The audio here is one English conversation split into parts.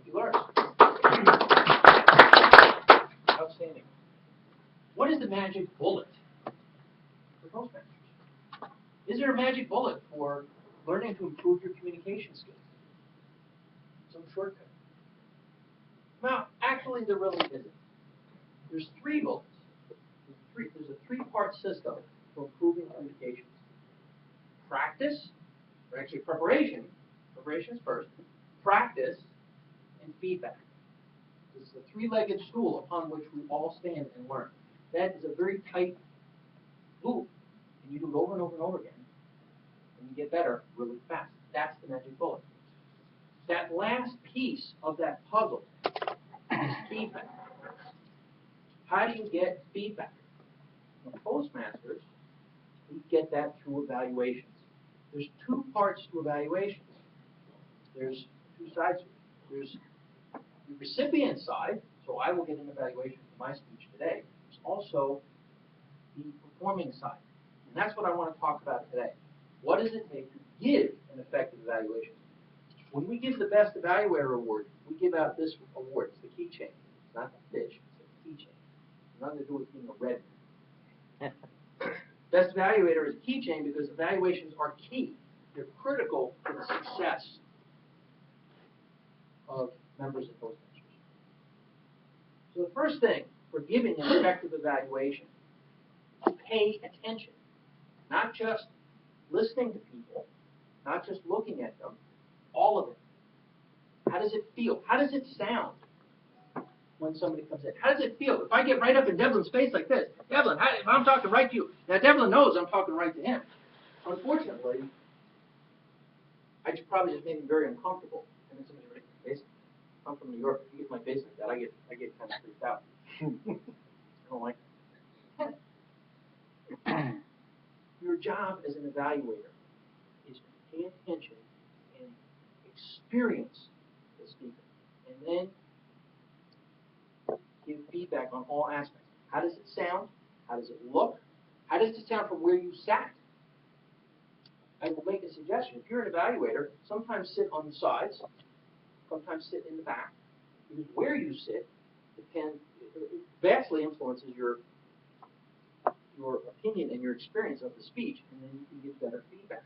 he learns. Outstanding. What is the magic bullet for Toastmasters? Is there a magic bullet for learning to improve your communication skills? Some shortcut? Well, actually, there really isn't. There's 3 bullets. There's a 3-part system for improving communications. Practice, or actually preparation. Preparation is first. Practice and feedback. This is a 3-legged stool upon which we all stand and learn. That is a very tight loop, and you do it over and over and over again, and you get better really fast. That's the magic bullet. That last piece of that puzzle is feedback. How do you get feedback? In Toastmasters, we get that through evaluations. There's 2 parts to evaluations. There's 2 sides to it. There's the recipient side, so I will get an evaluation for my speech today. There's also the performing side. And that's what I want to talk about today. What does it take to give an effective evaluation? When we give the Best Evaluator Award, we give out this award. It's the keychain. It's not the fish. It's the keychain. It's nothing to do with being a red. Best Evaluator is a keychain because evaluations are key. They're critical to the success of members of Toastmasters. So the first thing for giving an effective evaluation is to pay attention. Not just listening to people, not just looking at them, all of it. How does it feel? How does it sound when somebody comes in? How does it feel? If I get right up in Devlin's face like this, Devlin, if I'm talking right to you, now Devlin knows I'm talking right to him. Unfortunately, I probably just made him very uncomfortable. And then somebody right in my face. I'm from New York. If you get my face like that, I get kind of freaked out. I don't like it. Your job as an evaluator is to pay attention and experience the speaker, and then give feedback on all aspects. How does it sound? How does it look? How does it sound from where you sat? I will make a suggestion. If you're an evaluator, sometimes sit on the sides, sometimes sit in the back, because where you sit vastly influences your opinion and your experience of the speech, and then you can get better feedback.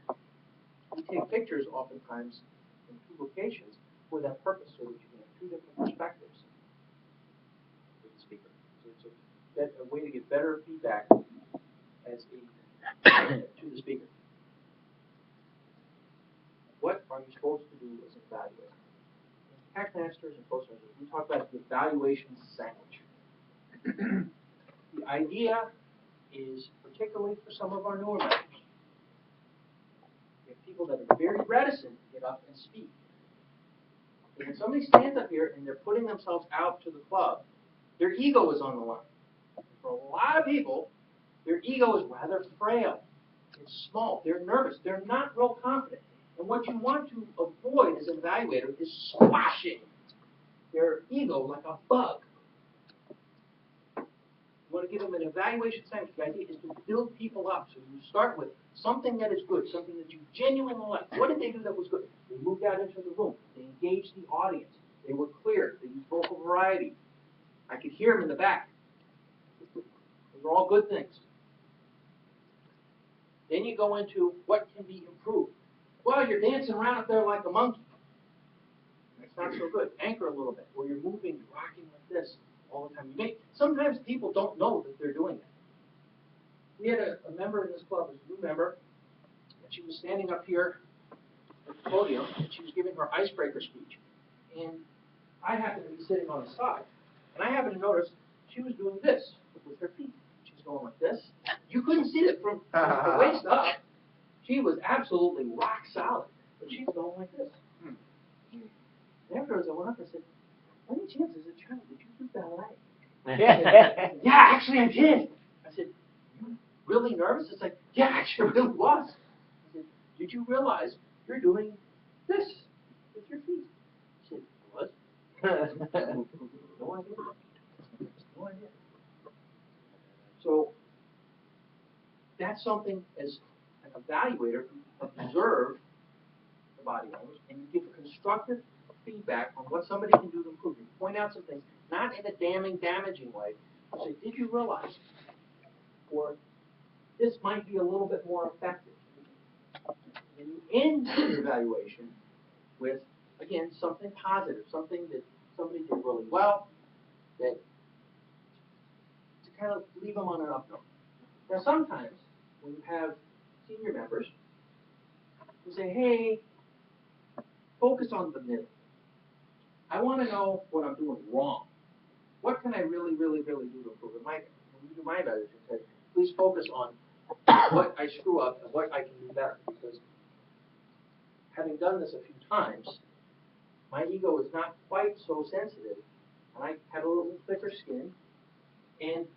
We take pictures oftentimes in 2 locations for that purpose, so that you can have 2 different perspectives with the speaker. So it's a way to get better feedback as to the speaker. What are you supposed to do as an evaluator? In Packmasters and Toastmasters, we talk about the evaluation sandwich. The idea is, particularly for some of our newer members, we have people that are very reticent to get up and speak. And when somebody stands up here and they're putting themselves out to the club, their ego is on the line. And for a lot of people, their ego is rather frail. It's small. They're nervous. They're not real confident. And what you want to avoid as an evaluator is squashing their ego like a bug. You want to give them an evaluation sandwich. The idea is to build people up. So you start with something that is good, something that you genuinely like. What did they do that was good? They moved out into the room. They engaged the audience. They were clear. They used vocal variety. I could hear them in the back. Those are all good things. Then you go into what can be improved. Well, you're dancing around up there like a monkey. That's not so good. Anchor a little bit. Or you're moving, rocking like this all the time. Sometimes people don't know that they're doing that. We had a member in this club, a new member, and she was standing up here at the podium, and she was giving her icebreaker speech. And I happened to be sitting on the side. And I happened to notice she was doing this with her feet. She was going like this. You couldn't see it from her waist up. She was absolutely rock solid. But she's going like this. And afterwards, I went up and said, "Any chance as a child did you do ballet?" Yeah, actually I did. I said, "You really nervous?" It's like, "Yeah, actually I really was." I said, "Did you realize you're doing this with your feet?" She said, "What?" No idea. No idea. So that's something as an evaluator, you observe the body language and you give constructive feedback on what somebody can do to improve. You point out some things, not in a damaging way. You say, did you realize? Or this might be a little bit more effective. And you end your evaluation with, again, something positive, something that somebody did really well, that to kind of leave them on an up note. Now, sometimes when you have senior members who say, hey, focus on the middle. I want to know what I'm doing wrong. What can I really, really, really do to improve it? When you do my evaluation, say, please focus on what I screw up and what I can do better. Because having done this a few times, my ego is not quite so sensitive, and I have a little thicker skin. And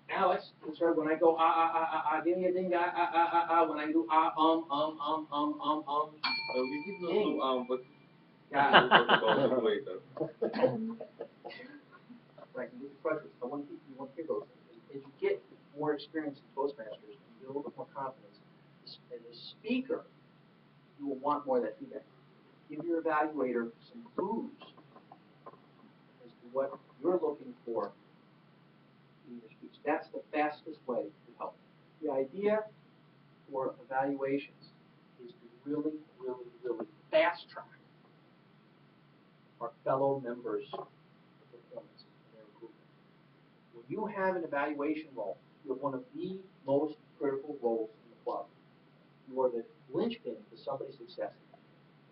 Alex, when I go give me a ding, when I do We did not know, but yeah. we'll talk about it later. Right, you get the questions. I want you to hear those things. As you get more experience in Toastmasters, and you get a little bit more confidence, as a speaker, you will want more of that feedback. Give your evaluator some clues as to what you're looking for in your speech. That's the fastest way to help. The idea for evaluations is to really, really, really fast track our fellow members' performance and their improvement. When you have an evaluation role, you're one of the most critical roles in the club. You are the linchpin to somebody's success.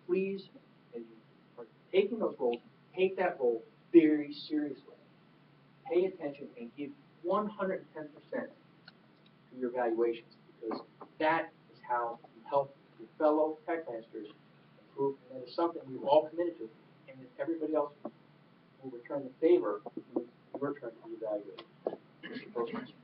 Please, as you are taking those roles, take that role very seriously. Pay attention and give 110% to your evaluations, because that is how you help your fellow tech masters improve, and that is something we've all committed to, and if everybody else will return the favor when it's your turn to be evaluated.